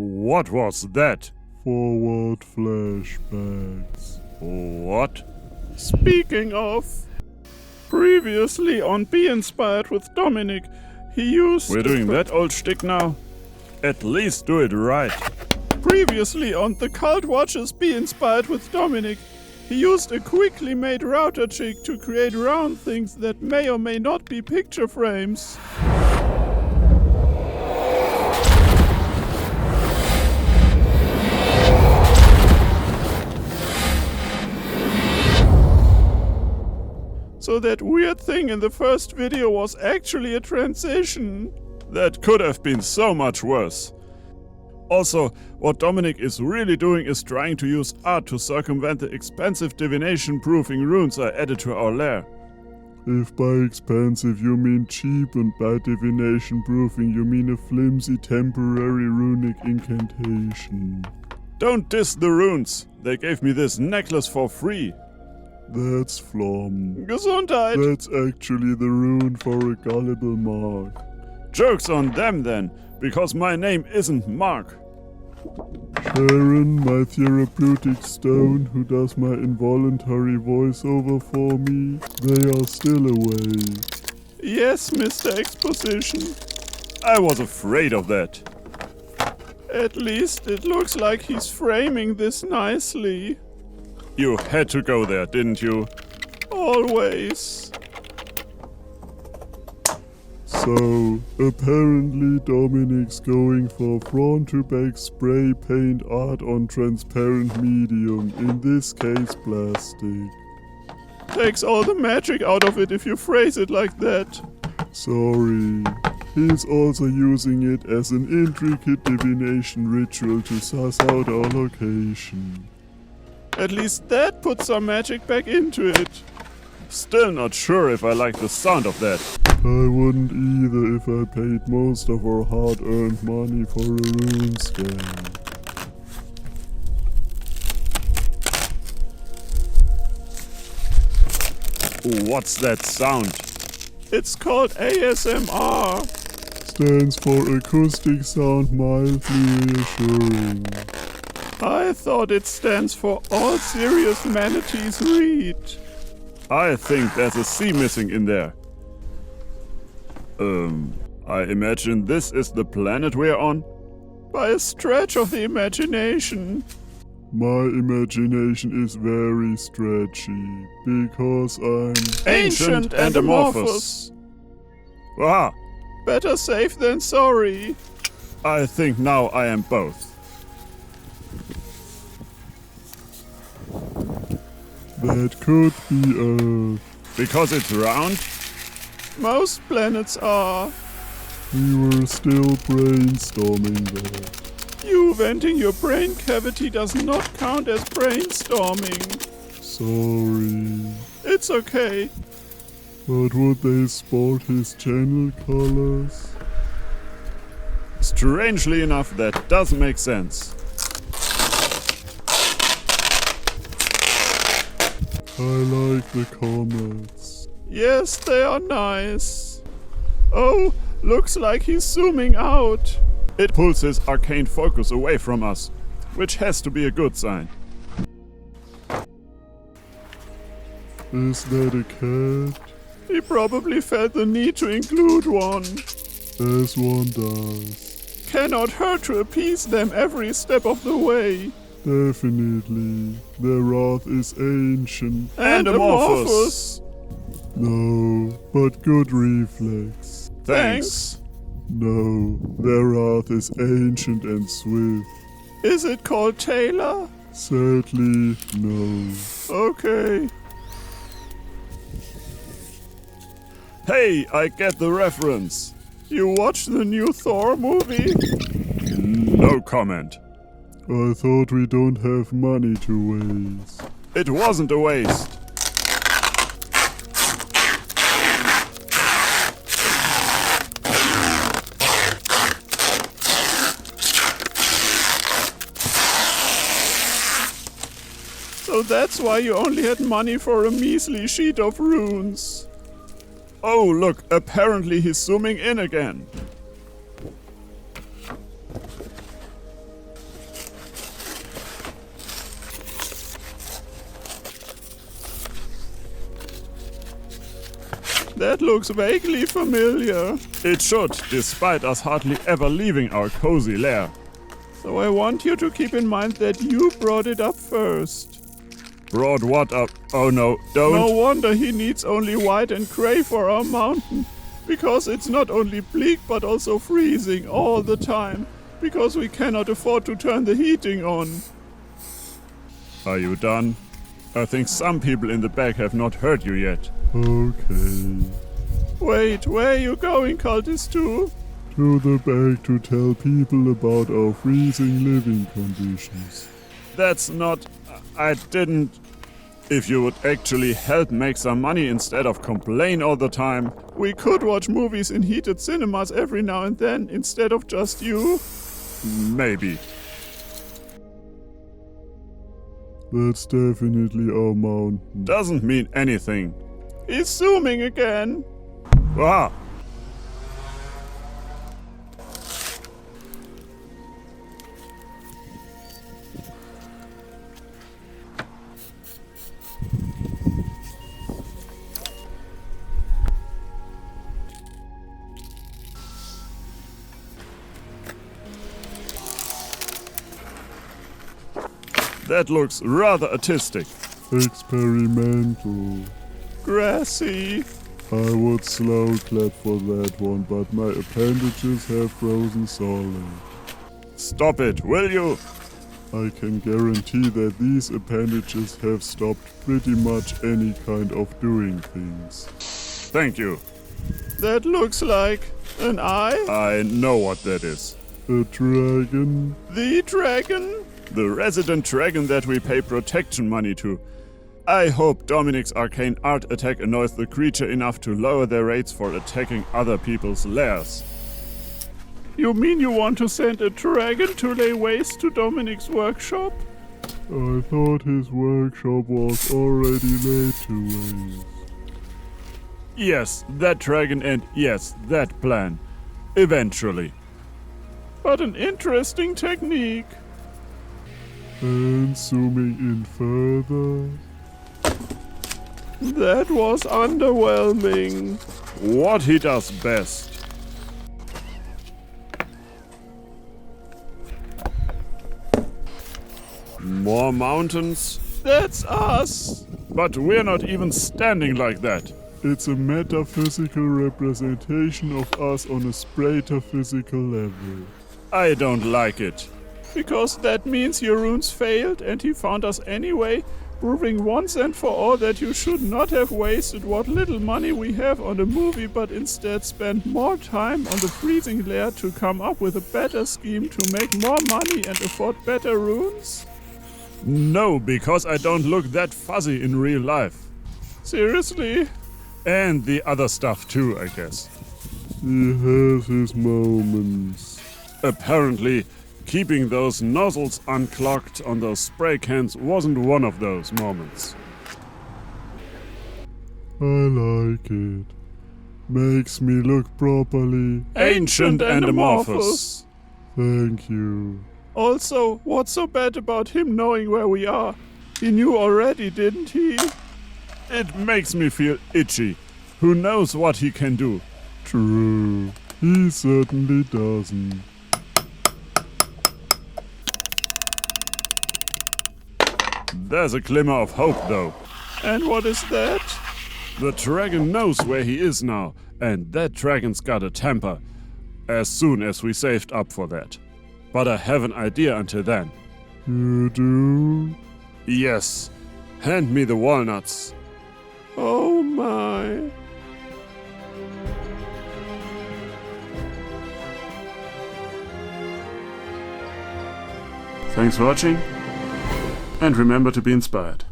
What was that? Forward flashbacks. What? Speaking of, previously on Be Inspired with Dominic, he used... We're doing that old shtick now? At least do it right. Previously on The Cult Watches Be Inspired with Dominic, he used a quickly made router trick to create round things that may or may not be picture frames. So that weird thing in the first video was actually a transition. That could have been so much worse. Also, what Dominic is really doing is trying to use art to circumvent the expensive divination-proofing runes I added to our lair. If by expensive you mean cheap and by divination-proofing you mean a flimsy temporary runic incantation. Don't diss the runes. They gave me this necklace for free. That's Flom. Gesundheit! That's actually the rune for a gullible Mark. Joke's on them then, because my name isn't Mark. Sharon, my therapeutic stone, who does my involuntary voiceover for me, they are still away. Yes, Mr. Exposition. I was afraid of that. At least it looks like he's framing this nicely. You had to go there, didn't you? Always. So, apparently Dominic's going for front-to-back spray paint art on transparent medium, in this case plastic. Takes all the magic out of it if you phrase it like that. Sorry. He's also using it as an intricate divination ritual to suss out our location. At least that puts some magic back into it. Still not sure if I like the sound of that. I wouldn't either if I paid most of our hard-earned money for a rune scan. What's that sound? It's called ASMR. Stands for Acoustic Sound Mildly Reassuring. I thought it stands for All Serious Manatees Read. I think there's a C missing in there. I imagine this is the planet we're on? By a stretch of the imagination. My imagination is very stretchy, because I'm Ancient and amorphous. Ah, Better safe than sorry. I think now I am both. That could be Earth. Because it's round? Most planets are. We were still brainstorming that. You venting your brain cavity does not count as brainstorming. Sorry. It's okay. But would they spot his channel colors? Strangely enough, that does make sense. I like the comets. Yes, they are nice. Oh, looks like he's zooming out. It pulls his arcane focus away from us, which has to be a good sign. Is that a cat? He probably felt the need to include one. As one does. Cannot hurt to appease them every step of the way. Definitely. Their wrath is ancient. And amorphous. No, but good reflex. Thanks. No, their wrath is ancient and swift. Is it called Taylor? Sadly, no. Okay. Hey, I get the reference. You watched the new Thor movie? No comment. I thought we don't have money to waste. It wasn't a waste. So that's why you only had money for a measly sheet of runes. Oh, look, apparently he's zooming in again. That looks vaguely familiar. It should, despite us hardly ever leaving our cozy lair. So I want you to keep in mind that you brought it up first. Brought what up? Oh no, don't. No wonder he needs only white and grey for our mountain. Because it's not only bleak but also freezing all the time. Because we cannot afford to turn the heating on. Are you done? I think some people in the back have not heard you yet. Okay. Wait, where are you going, Cultist 2? To the back to tell people about our freezing living conditions. That's not... I didn't... If you would actually help make some money instead of complain all the time. We could watch movies in heated cinemas every now and then instead of just you. Maybe. That's definitely our mountain. Doesn't mean anything. He's zooming again. Ah! That looks rather artistic. Experimental. Grassy. I would slow clap for that one, but my appendages have frozen solid. Stop it, will you? I can guarantee that these appendages have stopped pretty much any kind of doing things. Thank you. That looks like an eye. I know what that is. A dragon? The dragon? The resident dragon that we pay protection money to. I hope Dominic's arcane art attack annoys the creature enough to lower their rates for attacking other people's lairs. You mean you want to send a dragon to lay waste to Dominic's workshop? I thought his workshop was already laid to waste. Yes, that dragon and yes, that plan. Eventually. What an interesting technique. And zooming in further. That was underwhelming. What he does best. More mountains? That's us. But we're not even standing like that. It's a metaphysical representation of us on a sprataphysical level. I don't like it. Because that means your runes failed and he found us anyway, proving once and for all that you should not have wasted what little money we have on a movie but instead spend more time on the freezing lair to come up with a better scheme to make more money and afford better runes? No, because I don't look that fuzzy in real life. Seriously? And the other stuff too, I guess. He has his moments. Apparently, keeping those nozzles unclogged on those spray cans wasn't one of those moments. I like it. Makes me look properly Ancient and amorphous. Thank you. Also, what's so bad about him knowing where we are? He knew already, didn't he? It makes me feel itchy. Who knows what he can do? True. He certainly doesn't. There's a glimmer of hope, though. And what is that? The dragon knows where he is now, and that dragon's got a temper. As soon as we saved up for that. But I have an idea until then. You do? Yes. Hand me the walnuts. Oh my. Thanks for watching, and remember to be inspired.